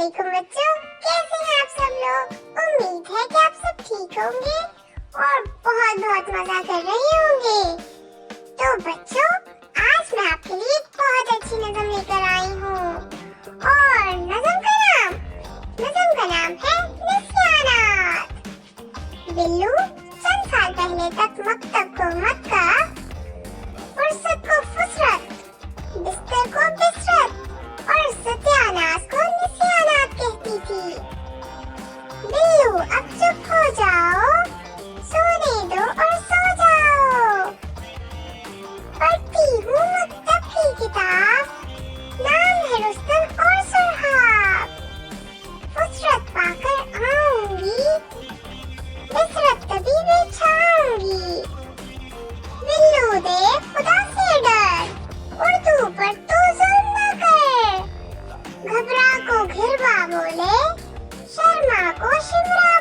वालेकुम बच्चों, कैसे हैं आप सब लोग। उम्मीद है कि आप सब ठीक होंगे और बहुत बहुत मजा कर रहे होंगे। तो बच्चों, आज मैं आपके लिए एक बहुत अच्छी नज़म लेकर आई हूँ और नज़म का नाम है निस्यानात। बिल्लू चंद साल पहले तक मकतब को मक्का, फुर्सत को फुसरत, बिस्तर को बिसरत और सत्यानाश को निस्यानात कहती थी। बिल्लू अब चुप हो जाओ, सोने दो और सो जाओ। पढ़ती हूँ मकतब की किताब, नाम है रुस्तम और सुरहाब। फुसरत पाकर आऊंगी, बिसरत तभी बिछाऊंगी। बिल्लू दे खुदा से डर, उर्दू पर तू जुल्म न कर। घबरा को घिरवा बोले, शर्मा को शिमरा